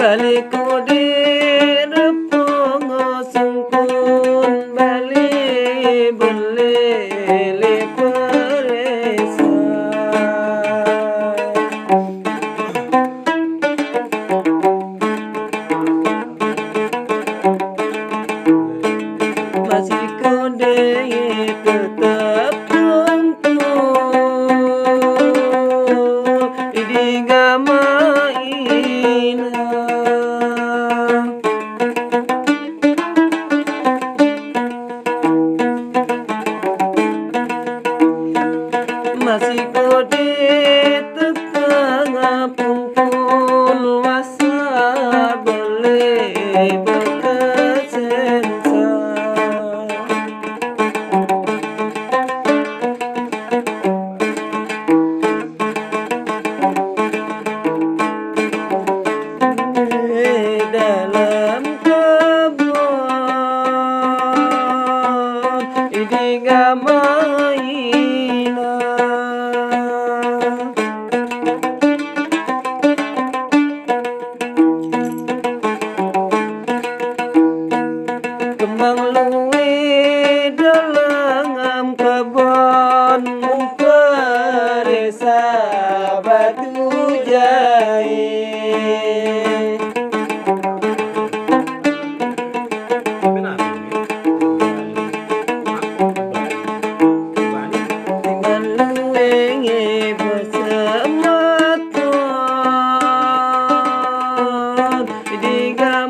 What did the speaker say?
Balik kudir pengosongkun balik belele peresa masih kode tetap tuntun idi gamain masih kode tengah pungkul wasa boleh berkesensa dalam kebun ini gak mainan kembang luwe dalam kebun peresa batu jahe Diga